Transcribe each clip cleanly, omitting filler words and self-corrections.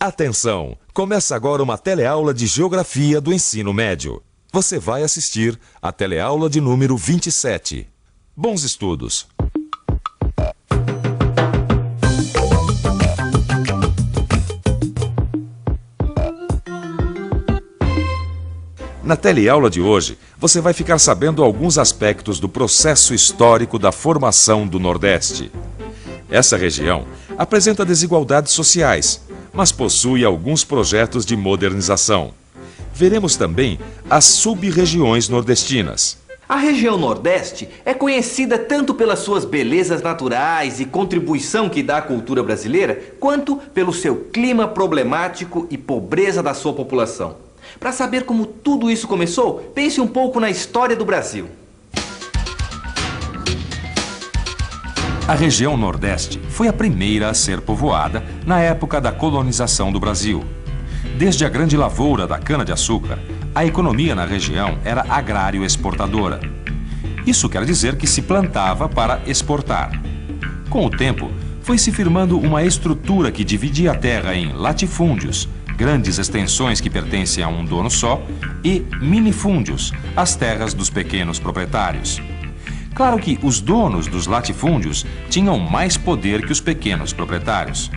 Atenção! Começa agora uma teleaula de Geografia do Ensino Médio. Você vai assistir a teleaula de número 27. Bons estudos! Na teleaula de hoje, você vai ficar sabendo alguns aspectos do processo histórico da formação do Nordeste. Essa região apresenta desigualdades sociais, mas possui alguns projetos de modernização. Veremos também as sub-regiões nordestinas. A região Nordeste é conhecida tanto pelas suas belezas naturais e contribuição que dá à cultura brasileira, quanto pelo seu clima problemático e pobreza da sua população. Para saber como tudo isso começou, pense um pouco na história do Brasil. A região Nordeste foi a primeira a ser povoada na época da colonização do Brasil. Desde a grande lavoura da cana-de-açúcar, a economia na região era agrário-exportadora. Isso quer dizer que se plantava para exportar. Com o tempo, foi se firmando uma estrutura que dividia a terra em latifúndios, grandes extensões que pertencem a um dono só, e minifúndios, as terras dos pequenos proprietários. Claro que os donos dos latifúndios tinham mais poder que os pequenos proprietários.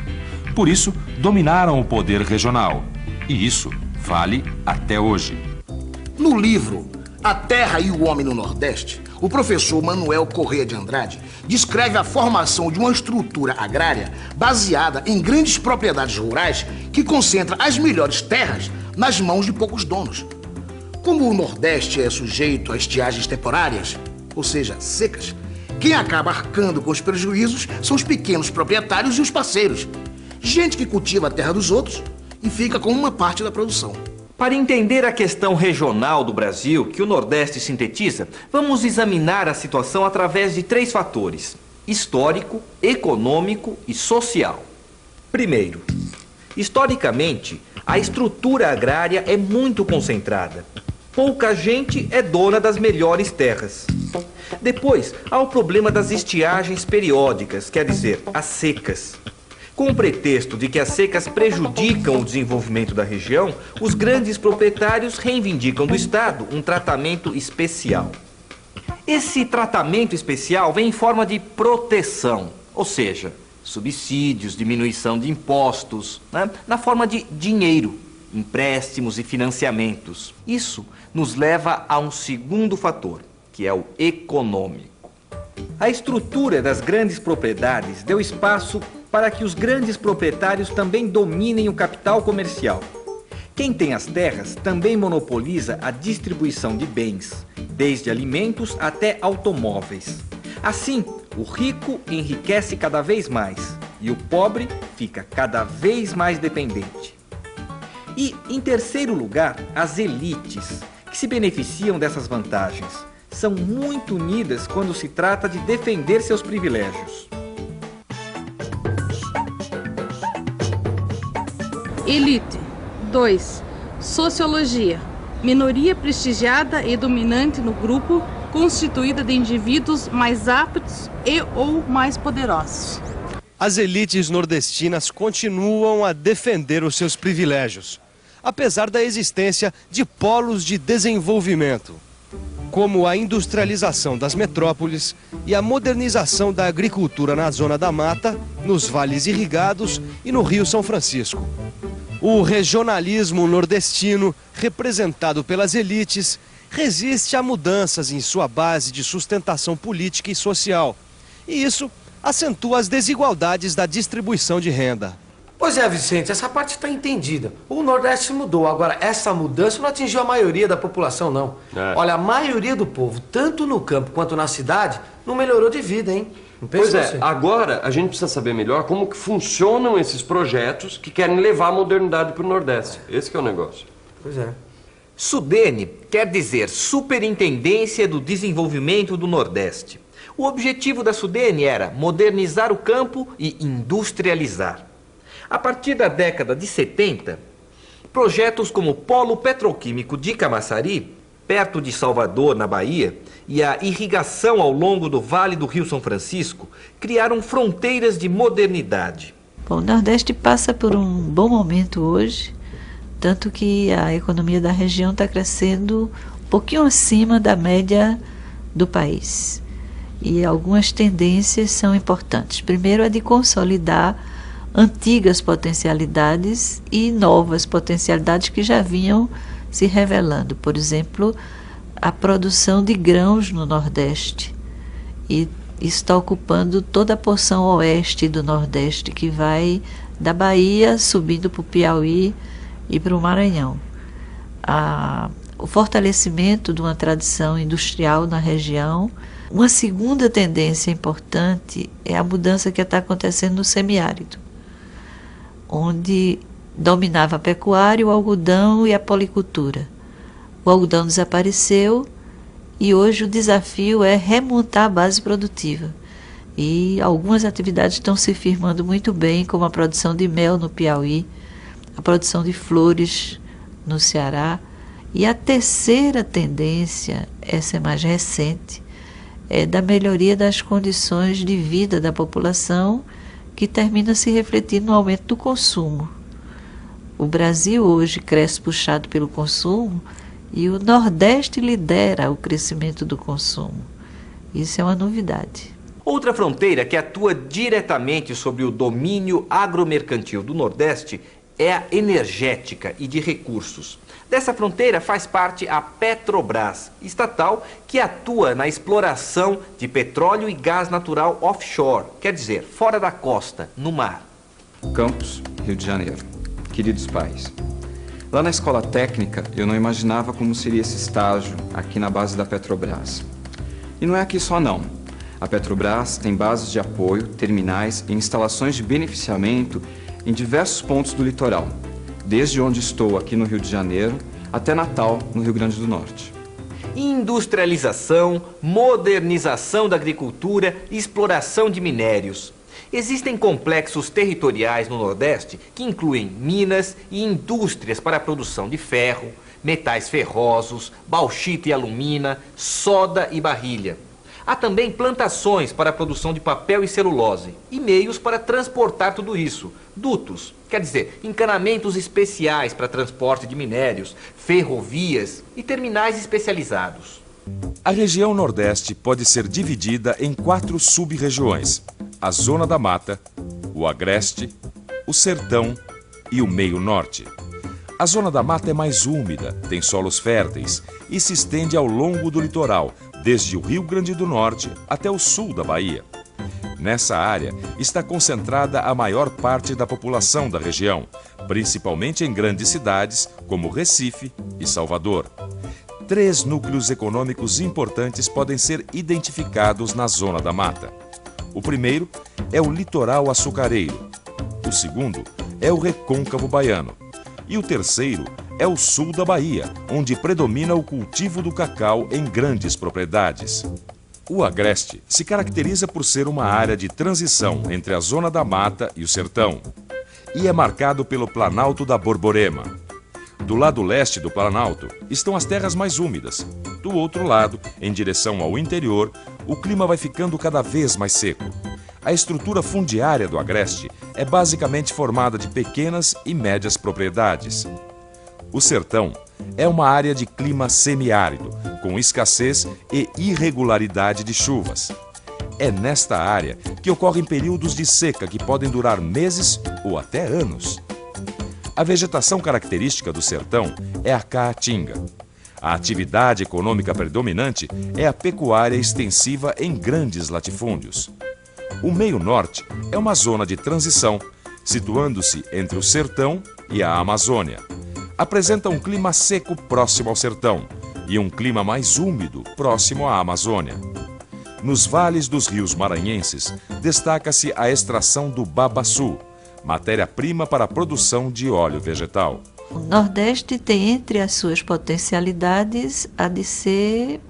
Por isso, dominaram o poder regional. E isso vale até hoje. No livro A Terra e o Homem no Nordeste, o professor Manuel Corrêa de Andrade descreve a formação de uma estrutura agrária baseada em grandes propriedades rurais que concentra as melhores terras nas mãos de poucos donos. Como o Nordeste é sujeito a estiagens temporárias, ou seja, secas, quem acaba arcando com os prejuízos são os pequenos proprietários e os parceiros. Gente que cultiva a terra dos outros e fica com uma parte da produção. Para entender a questão regional do Brasil, que o Nordeste sintetiza, vamos examinar a situação através de 3 fatores: histórico, econômico e social. Primeiro, historicamente, a estrutura agrária é muito concentrada. Pouca gente é dona das melhores terras. Depois, há o problema das estiagens periódicas, quer dizer, as secas. Com o pretexto de que as secas prejudicam o desenvolvimento da região, os grandes proprietários reivindicam do Estado um tratamento especial. Esse tratamento especial vem em forma de proteção, ou seja, subsídios, diminuição de impostos, na forma de dinheiro, empréstimos e financiamentos. Isso nos leva a um segundo fator, que é o econômico. A estrutura das grandes propriedades deu espaço para que os grandes proprietários também dominem o capital comercial. Quem tem as terras também monopoliza a distribuição de bens, desde alimentos até automóveis. Assim, o rico enriquece cada vez mais e o pobre fica cada vez mais dependente. E, em terceiro lugar, as elites, que se beneficiam dessas vantagens, são muito unidas quando se trata de defender seus privilégios. Elite. 2. Sociologia. Minoria prestigiada e dominante no grupo, constituída de indivíduos mais aptos e ou mais poderosos. As elites nordestinas continuam a defender os seus privilégios, apesar da existência de polos de desenvolvimento, como a industrialização das metrópoles e a modernização da agricultura na zona da mata, nos vales irrigados e no Rio São Francisco. O regionalismo nordestino, representado pelas elites, resiste a mudanças em sua base de sustentação política e social, e isso acentua as desigualdades da distribuição de renda. Pois é, Vicente, essa parte está entendida. O Nordeste mudou, agora essa mudança não atingiu a maioria da população, não. Olha, a maioria do povo, tanto no campo quanto na cidade, não melhorou de vida, hein? Pois é, agora a gente precisa saber melhor como que funcionam esses projetos que querem levar a modernidade para o Nordeste. Esse que é o negócio. Pois é. SUDENE quer dizer Superintendência do Desenvolvimento do Nordeste. O objetivo da SUDENE era modernizar o campo e industrializar. A partir da década de 70, projetos como o Polo Petroquímico de Camaçari, perto de Salvador, na Bahia, e a irrigação ao longo do Vale do Rio São Francisco criaram fronteiras de modernidade. Bom, o Nordeste passa por um bom momento hoje, tanto que a economia da região está crescendo um pouquinho acima da média do país. E algumas tendências são importantes. Primeiro, é de consolidar antigas potencialidades e novas potencialidades que já vinham se revelando. Por exemplo, a produção de grãos no Nordeste. E está ocupando toda a porção oeste do Nordeste, que vai da Bahia, subindo para o Piauí e para o Maranhão. O fortalecimento de uma tradição industrial na região. Uma segunda tendência importante é a mudança que está acontecendo no semiárido, onde dominava a pecuária, o algodão e a policultura. O algodão desapareceu e hoje o desafio é remontar a base produtiva. E algumas atividades estão se firmando muito bem, como a produção de mel no Piauí, a produção de flores no Ceará. E a terceira tendência, essa é mais recente, é da melhoria das condições de vida da população, que termina se refletindo no aumento do consumo. O Brasil hoje cresce puxado pelo consumo e o Nordeste lidera o crescimento do consumo. Isso é uma novidade. Outra fronteira que atua diretamente sobre o domínio agromercantil do Nordeste é a energética e de recursos. Dessa fronteira faz parte a Petrobras, estatal que atua na exploração de petróleo e gás natural offshore, quer dizer, fora da costa, no mar. Campos, Rio de Janeiro. Queridos pais, lá na escola técnica eu não imaginava como seria esse estágio aqui na base da Petrobras. E não é aqui só não. A Petrobras tem bases de apoio, terminais e instalações de beneficiamento em diversos pontos do litoral, desde onde estou aqui no Rio de Janeiro até Natal, no Rio Grande do Norte. Industrialização, modernização da agricultura e exploração de minérios. Existem complexos territoriais no Nordeste que incluem minas e indústrias para a produção de ferro, metais ferrosos, bauxita e alumina, soda e barrilha. Há também plantações para a produção de papel e celulose e meios para transportar tudo isso. Dutos, quer dizer, encanamentos especiais para transporte de minérios, ferrovias e terminais especializados. A região Nordeste pode ser dividida em 4 sub-regiões: a Zona da Mata, o Agreste, o Sertão e o Meio Norte. A Zona da Mata é mais úmida, tem solos férteis e se estende ao longo do litoral, desde o Rio Grande do Norte até o sul da Bahia. Nessa área está concentrada a maior parte da população da região, principalmente em grandes cidades como Recife e Salvador. 3 núcleos econômicos importantes podem ser identificados na Zona da Mata. O primeiro é o litoral açucareiro, o segundo é o recôncavo baiano e o terceiro é o sul da Bahia, onde predomina o cultivo do cacau em grandes propriedades. O Agreste se caracteriza por ser uma área de transição entre a Zona da Mata e o Sertão e é marcado pelo Planalto da Borborema. Do lado leste do Planalto estão as terras mais úmidas. Do outro lado, em direção ao interior, o clima vai ficando cada vez mais seco. A estrutura fundiária do Agreste é basicamente formada de pequenas e médias propriedades. O Sertão é uma área de clima semiárido, com escassez e irregularidade de chuvas. É nesta área que ocorrem períodos de seca que podem durar meses ou até anos. A vegetação característica do sertão é a caatinga. A atividade econômica predominante é a pecuária extensiva em grandes latifúndios. O Meio Norte é uma zona de transição, situando-se entre o sertão e a Amazônia. Apresenta um clima seco próximo ao sertão e um clima mais úmido próximo à Amazônia. Nos vales dos rios maranhenses, destaca-se a extração do babaçu, matéria-prima para a produção de óleo vegetal. O Nordeste tem entre as suas potencialidades a de ser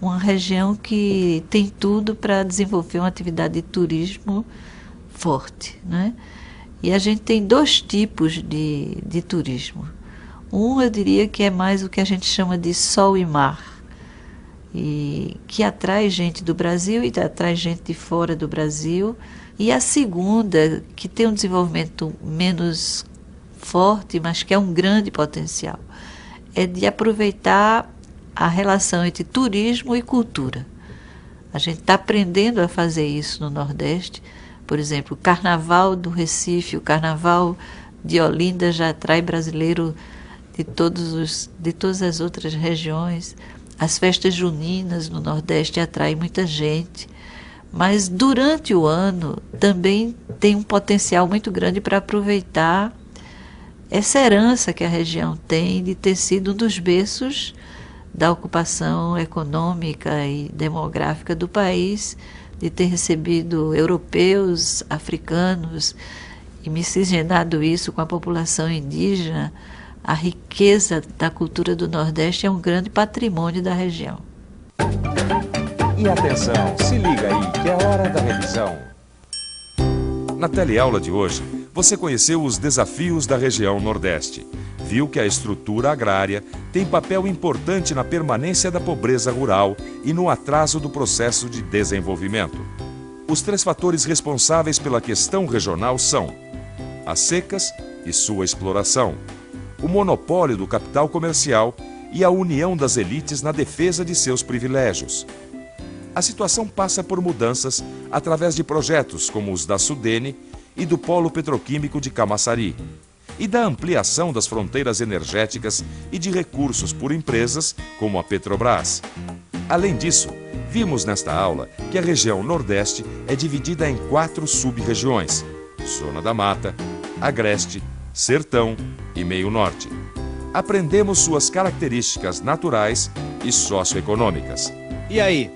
uma região que tem tudo para desenvolver uma atividade de turismo forte, né? E a gente tem 2 tipos de turismo. Um, eu diria que é mais o que a gente chama de sol e mar. e que atrai gente do Brasil e atrai gente de fora do Brasil. E a segunda, que tem um desenvolvimento menos forte, mas que é um grande potencial, é de aproveitar a relação entre turismo e cultura. A gente está aprendendo a fazer isso no Nordeste. Por exemplo, o Carnaval do Recife, o Carnaval de Olinda já atrai brasileiro de todas as outras regiões. As festas juninas no Nordeste atraem muita gente. Mas durante o ano também tem um potencial muito grande para aproveitar essa herança que a região tem de ter sido um dos berços da ocupação econômica e demográfica do país, de ter recebido europeus, africanos e miscigenado isso com a população indígena. A riqueza da cultura do Nordeste é um grande patrimônio da região. E atenção, se liga aí que é hora da revisão. Na teleaula de hoje, você conheceu os desafios da região Nordeste. Viu que a estrutura agrária tem papel importante na permanência da pobreza rural e no atraso do processo de desenvolvimento. Os 3 fatores responsáveis pela questão regional são as secas e sua exploração, o monopólio do capital comercial e a união das elites na defesa de seus privilégios. A situação passa por mudanças através de projetos como os da Sudene e do Polo Petroquímico de Camaçari, e da ampliação das fronteiras energéticas e de recursos por empresas como a Petrobras. Além disso, vimos nesta aula que a região Nordeste é dividida em 4 sub-regiões: Zona da Mata, Agreste, Sertão e Meio Norte. Aprendemos suas características naturais e socioeconômicas. E aí?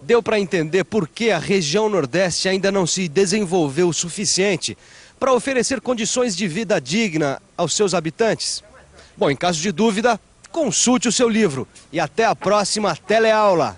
Deu para entender por que a região Nordeste ainda não se desenvolveu o suficiente para oferecer condições de vida digna aos seus habitantes? Bom, em caso de dúvida, consulte o seu livro. E até a próxima teleaula!